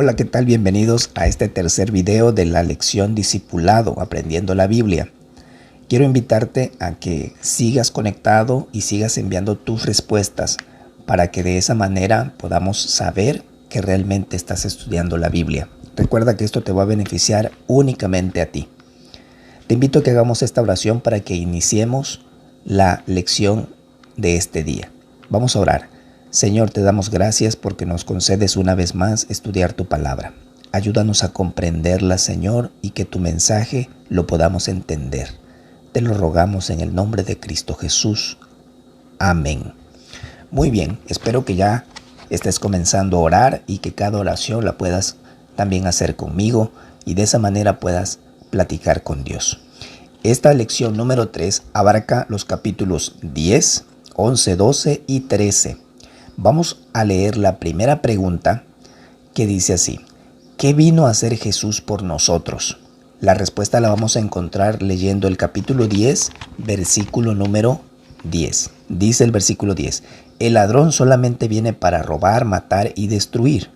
Hola, ¿qué tal? Bienvenidos a este tercer video de la lección Discipulado, Aprendiendo la Biblia. Quiero invitarte a que sigas conectado y sigas enviando tus respuestas para que de esa manera podamos saber que realmente estás estudiando la Biblia. Recuerda que esto te va a beneficiar únicamente a ti. Te invito a que hagamos esta oración para que iniciemos la lección de este día. Vamos a orar. Señor, te damos gracias porque nos concedes una vez más estudiar tu palabra. Ayúdanos a comprenderla, Señor, y que tu mensaje lo podamos entender. Te lo rogamos en el nombre de Cristo Jesús. Amén. Muy bien, espero que ya estés comenzando a orar y que cada oración la puedas también hacer conmigo y de esa manera puedas platicar con Dios. Esta lección número 3 abarca los capítulos 10, 11, 12 y 13. Vamos a leer la primera pregunta que dice así: ¿qué vino a hacer Jesús por nosotros? La respuesta la vamos a encontrar leyendo el capítulo 10, versículo número 10. Dice el versículo 10: el ladrón solamente viene para robar, matar y destruir.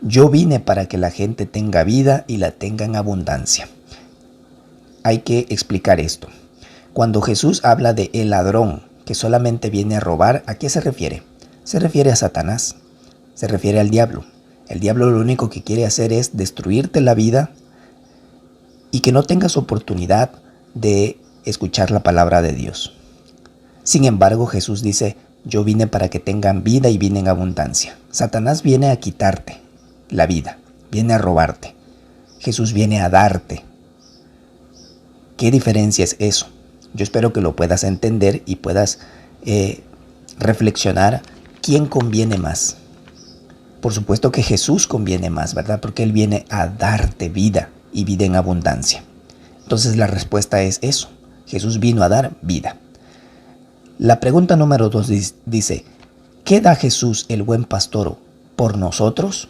Yo vine para que la gente tenga vida y la tenga en abundancia. Hay que explicar esto. Cuando Jesús habla de el ladrón que solamente viene a robar, ¿a qué se refiere? Se refiere a Satanás, se refiere al diablo. El diablo lo único que quiere hacer es destruirte la vida y que no tengas oportunidad de escuchar la palabra de Dios. Sin embargo, Jesús dice: yo vine para que tengan vida y vida en abundancia. Satanás viene a quitarte la vida, viene a robarte. Jesús viene a darte. ¿Qué diferencia es eso? Yo espero que lo puedas entender y puedas reflexionar. ¿Quién conviene más? Por supuesto que Jesús conviene más, ¿verdad? Porque Él viene a darte vida y vida en abundancia. Entonces la respuesta es eso. Jesús vino a dar vida. La pregunta número 2 dice: ¿qué da Jesús, el buen pastor, por nosotros?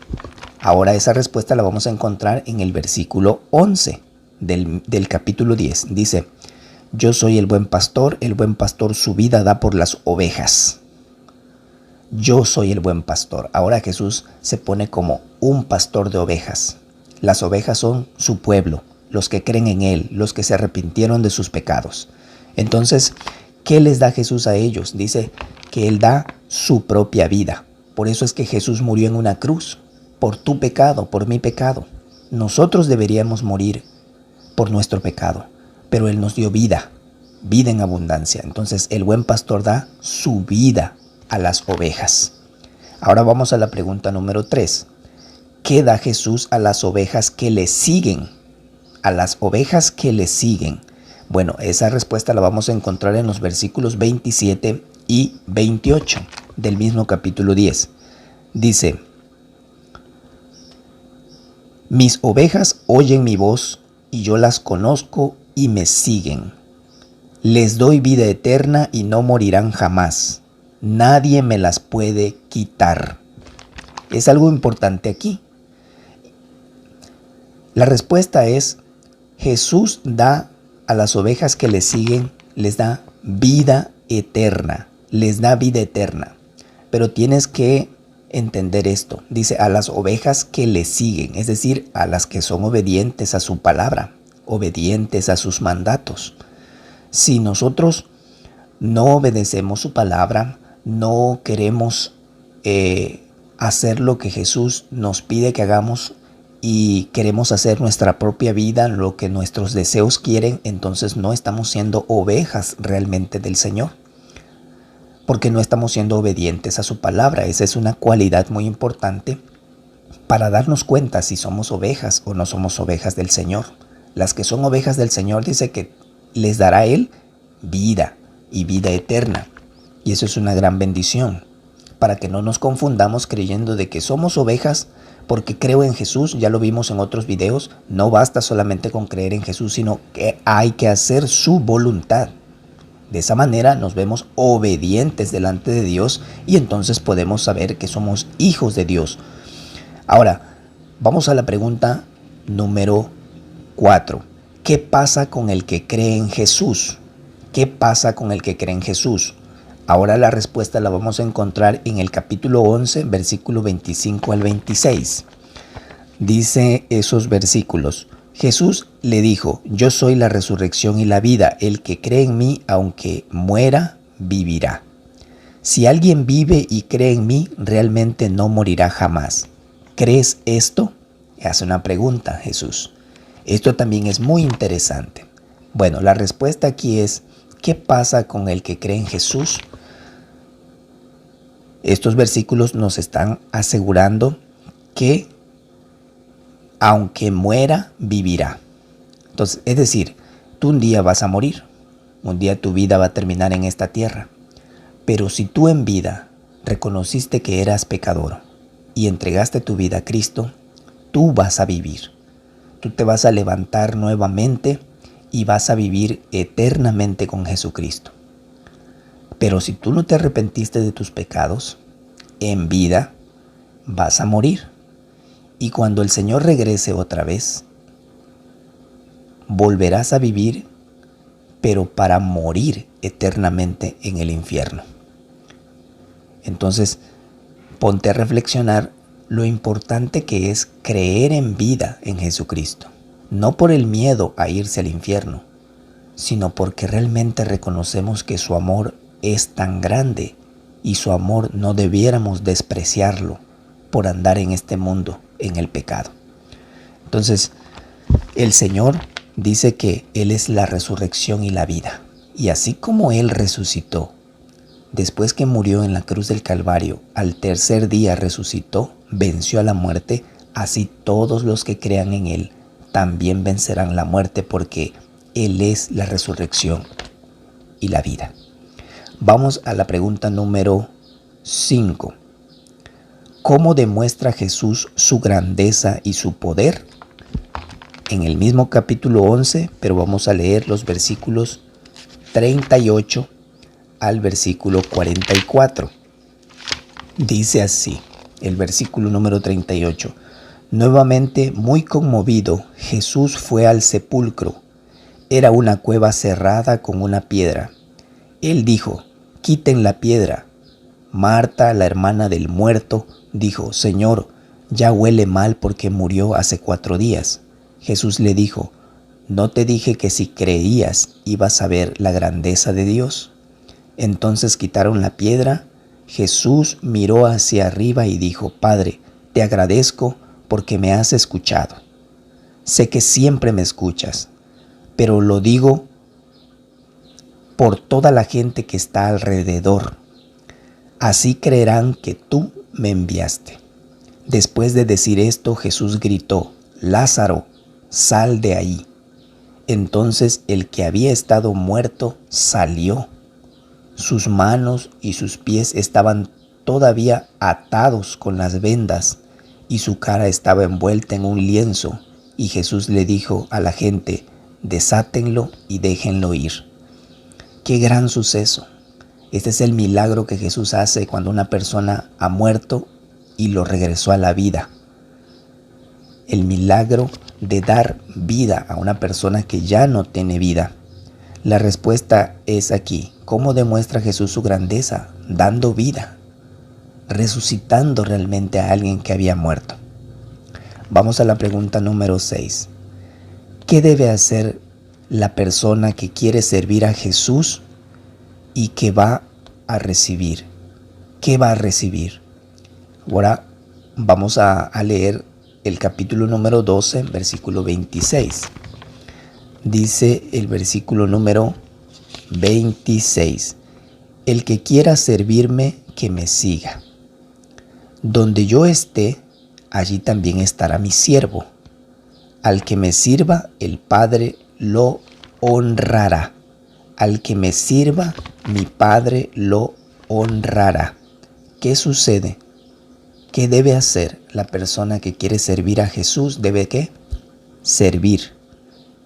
Ahora esa respuesta la vamos a encontrar en el versículo 11 del capítulo 10. Dice: yo soy el buen pastor su vida da por las ovejas. Yo soy el buen pastor. Ahora Jesús se pone como un pastor de ovejas. Las ovejas son su pueblo, los que creen en Él, los que se arrepintieron de sus pecados. Entonces, ¿qué les da Jesús a ellos? Dice que Él da su propia vida. Por eso es que Jesús murió en una cruz, por tu pecado, por mi pecado. Nosotros deberíamos morir por nuestro pecado, pero Él nos dio vida, vida en abundancia. Entonces, el buen pastor da su vida a las ovejas. Ahora vamos a la pregunta número 3. ¿Qué da Jesús a las ovejas que le siguen? A las ovejas que le siguen. Bueno, esa respuesta la vamos a encontrar en los versículos 27 y 28 del mismo capítulo 10. Dice: mis ovejas oyen mi voz y yo las conozco y me siguen. Les doy vida eterna y no morirán jamás. Nadie me las puede quitar. Es algo importante aquí. La respuesta es: Jesús da a las ovejas que le siguen, les da vida eterna. Les da vida eterna. Pero tienes que entender esto. Dice: a las ovejas que le siguen, es decir, a las que son obedientes a su palabra, obedientes a sus mandatos. Si nosotros no obedecemos su palabra, no queremos hacer lo que Jesús nos pide que hagamos y queremos hacer nuestra propia vida, lo que nuestros deseos quieren, entonces no estamos siendo ovejas realmente del Señor, porque no estamos siendo obedientes a su palabra. Esa es una cualidad muy importante para darnos cuenta si somos ovejas o no somos ovejas del Señor. Las que son ovejas del Señor dice que les dará Él vida y vida eterna. Y eso es una gran bendición, para que no nos confundamos creyendo de que somos ovejas porque creo en Jesús. Ya lo vimos en otros videos. No basta solamente con creer en Jesús, sino que hay que hacer su voluntad. De esa manera nos vemos obedientes delante de Dios y entonces podemos saber que somos hijos de Dios. Ahora, vamos a la pregunta número 4. ¿Qué pasa con el que cree en Jesús? ¿Qué pasa con el que cree en Jesús? Ahora la respuesta la vamos a encontrar en el capítulo 11, versículo 25 al 26. Dice esos versículos: Jesús le dijo: yo soy la resurrección y la vida, el que cree en mí, aunque muera, vivirá. Si alguien vive y cree en mí, realmente no morirá jamás. ¿Crees esto? Hace una pregunta Jesús. Esto también es muy interesante. Bueno, la respuesta aquí es: ¿qué pasa con el que cree en Jesús? Estos versículos nos están asegurando que aunque muera, vivirá. Entonces, es decir, tú un día vas a morir, un día tu vida va a terminar en esta tierra. Pero si tú en vida reconociste que eras pecador y entregaste tu vida a Cristo, tú vas a vivir. Tú te vas a levantar nuevamente y vas a vivir eternamente con Jesucristo. Pero si tú no te arrepentiste de tus pecados, en vida vas a morir. Y cuando el Señor regrese otra vez, volverás a vivir, pero para morir eternamente en el infierno. Entonces, ponte a reflexionar lo importante que es creer en vida en Jesucristo. No por el miedo a irse al infierno, sino porque realmente reconocemos que su amor es tan grande y su amor no debiéramos despreciarlo por andar en este mundo en el pecado. Entonces, el Señor dice que Él es la resurrección y la vida. Y así como Él resucitó, después que murió en la cruz del Calvario, al tercer día resucitó, venció a la muerte, así todos los que crean en Él también vencerán la muerte, porque Él es la resurrección y la vida. Vamos a la pregunta número 5. ¿Cómo demuestra Jesús su grandeza y su poder? En el mismo capítulo 11, pero vamos a leer los versículos 38 al versículo 44. Dice así, el versículo número 38. Nuevamente, muy conmovido, Jesús fue al sepulcro. Era una cueva cerrada con una piedra. Él dijo: quiten la piedra. Marta, la hermana del muerto, dijo: Señor, ya huele mal porque murió hace 4 días. Jesús le dijo: ¿no te dije que si creías ibas a ver la grandeza de Dios? Entonces quitaron la piedra. Jesús miró hacia arriba y dijo: Padre, te agradezco porque me has escuchado. Sé que siempre me escuchas, pero lo digo por toda la gente que está alrededor. Así creerán que tú me enviaste. Después de decir esto, Jesús gritó: Lázaro, sal de ahí. Entonces el que había estado muerto salió. Sus manos y sus pies estaban todavía atados con las vendas y su cara estaba envuelta en un lienzo. Y Jesús le dijo a la gente: desátenlo y déjenlo ir. ¡Qué gran suceso! Este es el milagro que Jesús hace cuando una persona ha muerto y lo regresó a la vida. El milagro de dar vida a una persona que ya no tiene vida. La respuesta es aquí. ¿Cómo demuestra Jesús su grandeza? Dando vida, resucitando realmente a alguien que había muerto. Vamos a la pregunta número 6. ¿Qué debe hacer la persona que quiere servir a Jesús y que va a recibir? ¿Qué va a recibir? Ahora vamos a leer el capítulo número 12, versículo 26. Dice el versículo número 26. El que quiera servirme, que me siga. Donde yo esté, allí también estará mi siervo. Al que me sirva, el Padre lo honrará. Al que me sirva, mi Padre lo honrará. ¿Qué sucede? ¿Qué debe hacer la persona que quiere servir a Jesús? ¿Debe qué? Servir.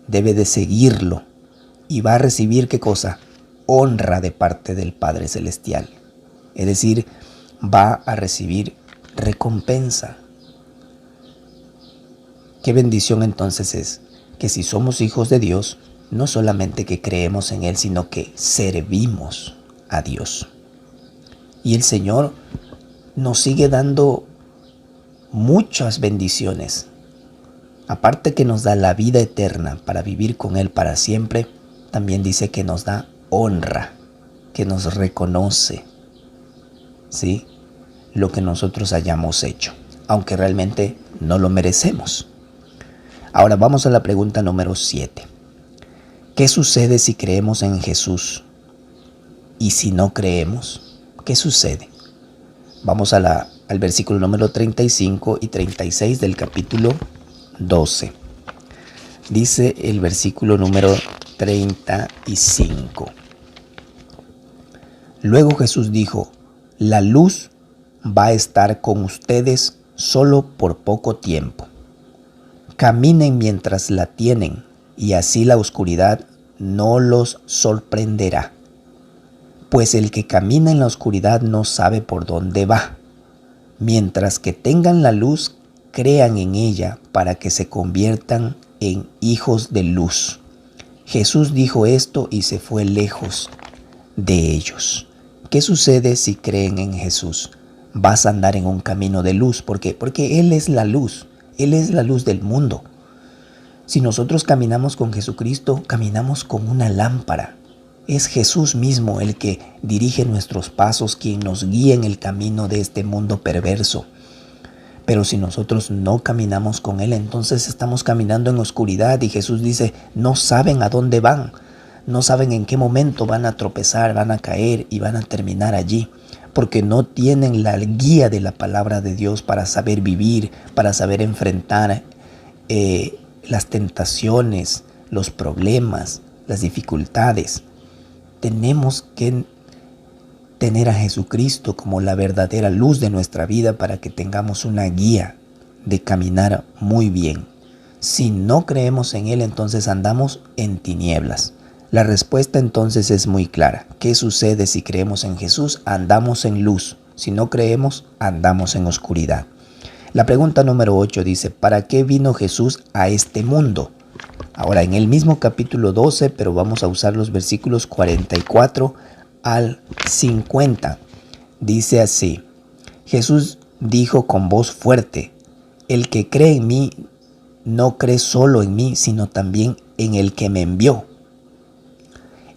Debe de seguirlo. Y va a recibir ¿qué cosa? Honra de parte del Padre Celestial. Es decir, va a recibir recompensa. Qué bendición entonces es que si somos hijos de Dios, no solamente que creemos en Él, sino que servimos a Dios. Y el Señor nos sigue dando muchas bendiciones. Aparte que nos da la vida eterna para vivir con Él para siempre, también dice que nos da honra, que nos reconoce, ¿sí?, lo que nosotros hayamos hecho, aunque realmente no lo merecemos. Ahora vamos a la pregunta número 7. ¿Qué sucede si creemos en Jesús? Y si no creemos, ¿qué sucede? Vamos al versículo número 35 y 36 del capítulo 12. Dice el versículo número 35. Luego Jesús dijo: la luz va a estar con ustedes solo por poco tiempo. Caminen mientras la tienen, y así la oscuridad no los sorprenderá. Pues el que camina en la oscuridad no sabe por dónde va. Mientras que tengan la luz, crean en ella para que se conviertan en hijos de luz. Jesús dijo esto y se fue lejos de ellos. ¿Qué sucede si creen en Jesús? Vas a andar en un camino de luz. ¿Por qué? Porque Él es la luz. Él es la luz del mundo. Si nosotros caminamos con Jesucristo, caminamos con una lámpara. Es Jesús mismo el que dirige nuestros pasos, quien nos guía en el camino de este mundo perverso. Pero si nosotros no caminamos con Él, entonces estamos caminando en oscuridad, y Jesús dice: no saben a dónde van, no saben en qué momento van a tropezar, van a caer y van a terminar allí, porque no tienen la guía de la palabra de Dios para saber vivir, para saber enfrentar las tentaciones, los problemas, las dificultades. Tenemos que tener a Jesucristo como la verdadera luz de nuestra vida para que tengamos una guía de caminar muy bien. Si no creemos en Él, entonces andamos en tinieblas. La respuesta entonces es muy clara. ¿Qué sucede si creemos en Jesús? Andamos en luz. Si no creemos, andamos en oscuridad. La pregunta número 8 dice: ¿para qué vino Jesús a este mundo? Ahora, en el mismo capítulo 12, pero vamos a usar los versículos 44 al 50. Dice así: Jesús dijo con voz fuerte: el que cree en mí no cree solo en mí, sino también en el que me envió.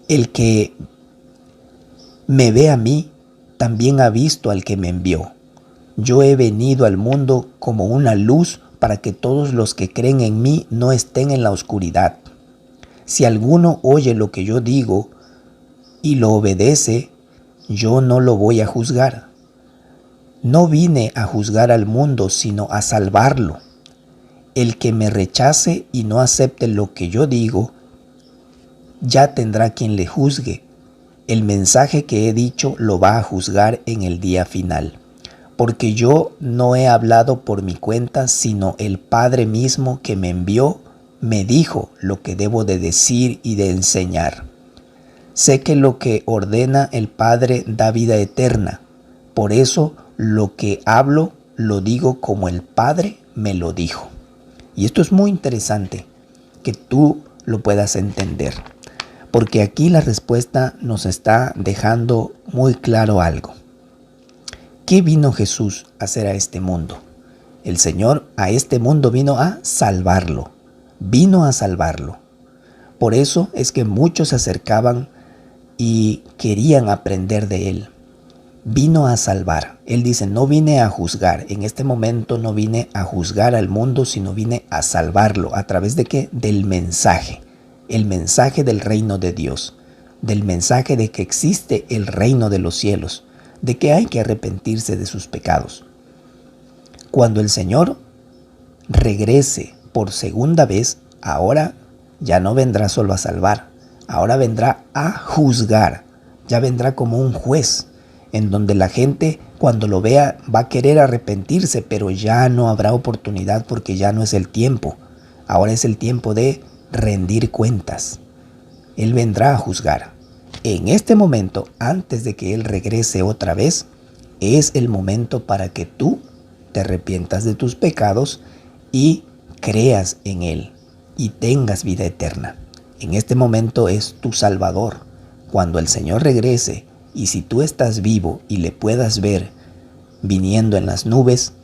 El que me ve a mí, también ha visto al que me envió. Yo he venido al mundo como una luz para que todos los que creen en mí no estén en la oscuridad. Si alguno oye lo que yo digo y lo obedece, yo no lo voy a juzgar. No vine a juzgar al mundo, sino a salvarlo. El que me rechace y no acepte lo que yo digo, ya tendrá quien le juzgue. El mensaje que he dicho lo va a juzgar en el día final. Porque yo no he hablado por mi cuenta, sino el Padre mismo que me envió me dijo lo que debo de decir y de enseñar. Sé que lo que ordena el Padre da vida eterna. Por eso lo que hablo lo digo como el Padre me lo dijo. Y esto es muy interesante que tú lo puedas entender, porque aquí la respuesta nos está dejando muy claro algo. ¿Qué vino Jesús a hacer a este mundo? El Señor a este mundo vino a salvarlo. Vino a salvarlo. Por eso es que muchos se acercaban y querían aprender de Él. Vino a salvar. Él dice: no vine a juzgar. En este momento no vine a juzgar al mundo, sino vine a salvarlo. ¿A través de qué? Del mensaje. El mensaje del reino de Dios. Del mensaje de que existe el reino de los cielos. De que hay que arrepentirse de sus pecados. Cuando el Señor regrese por segunda vez, ahora ya no vendrá solo a salvar, ahora vendrá a juzgar, ya vendrá como un juez, en donde la gente cuando lo vea va a querer arrepentirse, pero ya no habrá oportunidad porque ya no es el tiempo. Ahora es el tiempo de rendir cuentas. Él vendrá a juzgar. En este momento, antes de que Él regrese otra vez, es el momento para que tú te arrepientas de tus pecados y creas en Él y tengas vida eterna. En este momento es tu Salvador. Cuando el Señor regrese, y si tú estás vivo y le puedas ver viniendo en las nubes,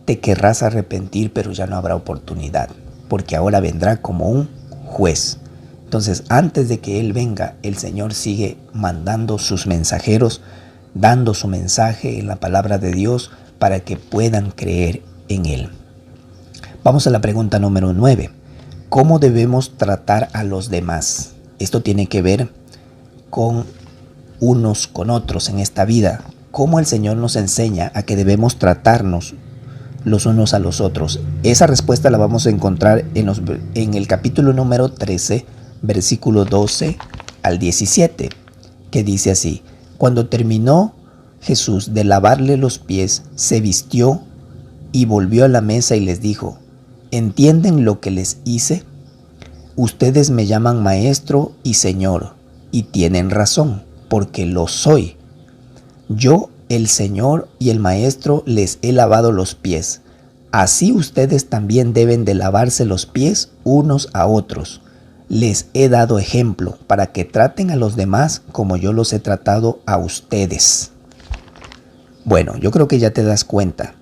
te querrás arrepentir, pero ya no habrá oportunidad, porque ahora vendrá como un juez. Entonces, antes de que Él venga, el Señor sigue mandando sus mensajeros, dando su mensaje en la palabra de Dios para que puedan creer en Él. Vamos a la pregunta número 9. ¿Cómo debemos tratar a los demás? Esto tiene que ver con unos con otros en esta vida. ¿Cómo el Señor nos enseña a que debemos tratarnos los unos a los otros? Esa respuesta la vamos a encontrar en el capítulo número 13, versículo 12 al 17, que dice así: Cuando terminó Jesús de lavarle los pies, se vistió y volvió a la mesa y les dijo: ¿Entienden lo que les hice? Ustedes me llaman maestro y señor, y tienen razón, porque lo soy. Yo, el Señor y el Maestro, les he lavado los pies. Así ustedes también deben de lavarse los pies unos a otros. Les he dado ejemplo para que traten a los demás como yo los he tratado a ustedes. Bueno, yo creo que ya te das cuenta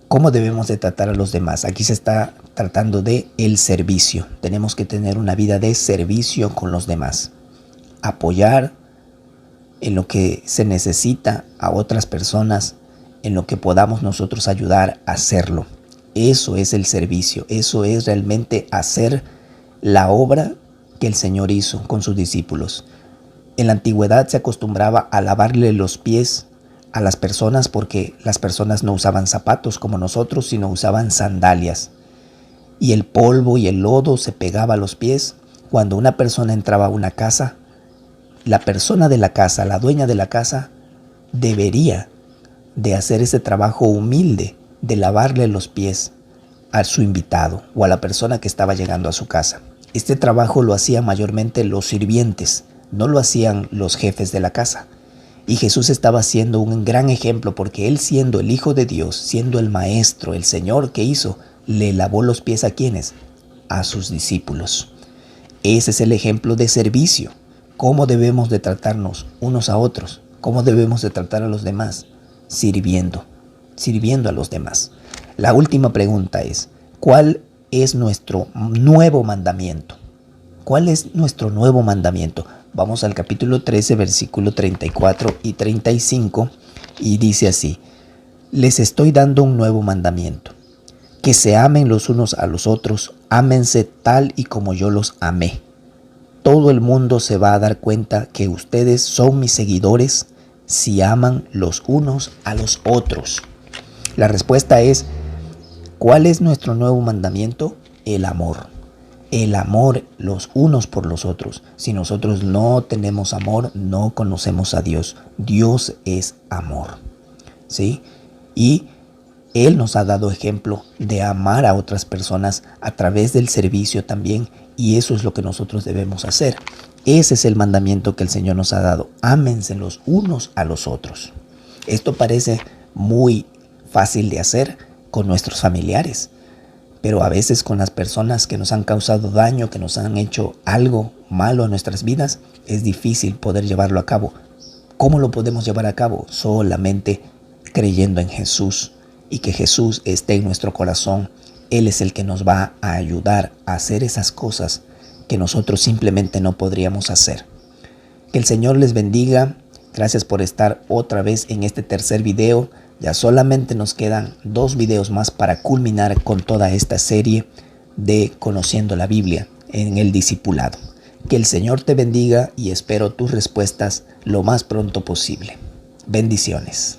cómo debemos de tratar a los demás. Aquí se está tratando de el servicio. Tenemos que tener una vida de servicio con los demás. Apoyar en lo que se necesita a otras personas, en lo que podamos nosotros ayudar a hacerlo. Eso es el servicio, eso es realmente hacer la obra que el Señor hizo con sus discípulos. En la antigüedad se acostumbraba a lavarle los pies a las personas porque las personas no usaban zapatos como nosotros, sino usaban sandalias. Y el polvo y el lodo se pegaba a los pies. Cuando una persona entraba a una casa, la persona de la casa, la dueña de la casa, debería de hacer ese trabajo humilde de lavarle los pies a su invitado o a la persona que estaba llegando a su casa. Este trabajo lo hacían mayormente los sirvientes, no lo hacían los jefes de la casa. Y Jesús estaba siendo un gran ejemplo porque Él, siendo el Hijo de Dios, siendo el Maestro, el Señor, ¿qué hizo? Le lavó los pies ¿a quiénes? A sus discípulos. Ese es el ejemplo de servicio. ¿Cómo debemos de tratarnos unos a otros? ¿Cómo debemos de tratar a los demás? Sirviendo a los demás. La última pregunta es: ¿cuál es nuestro nuevo mandamiento? ¿Cuál es nuestro nuevo mandamiento? Vamos al capítulo 13, versículo 34 y 35, y dice así: Les estoy dando un nuevo mandamiento, que se amen los unos a los otros, ámense tal y como yo los amé. Todo el mundo se va a dar cuenta que ustedes son mis seguidores si aman los unos a los otros. La respuesta es: ¿cuál es nuestro nuevo mandamiento? El amor. El amor los unos por los otros. Si nosotros no tenemos amor, no conocemos a Dios. Dios es amor, ¿sí? Y Él nos ha dado ejemplo de amar a otras personas a través del servicio también, y eso es lo que nosotros debemos hacer. Ese es el mandamiento que el Señor nos ha dado. Ámense los unos a los otros. Esto parece muy fácil de hacer con nuestros familiares, pero a veces con las personas que nos han causado daño, que nos han hecho algo malo en nuestras vidas, es difícil poder llevarlo a cabo. ¿Cómo lo podemos llevar a cabo? Solamente creyendo en Jesús, y que Jesús esté en nuestro corazón. Él es el que nos va a ayudar a hacer esas cosas que nosotros simplemente no podríamos hacer. Que el Señor les bendiga. Gracias por estar otra vez en este tercer video. Ya solamente nos quedan 2 videos más para culminar con toda esta serie de Conociendo la Biblia en el discipulado. Que el Señor te bendiga y espero tus respuestas lo más pronto posible. Bendiciones.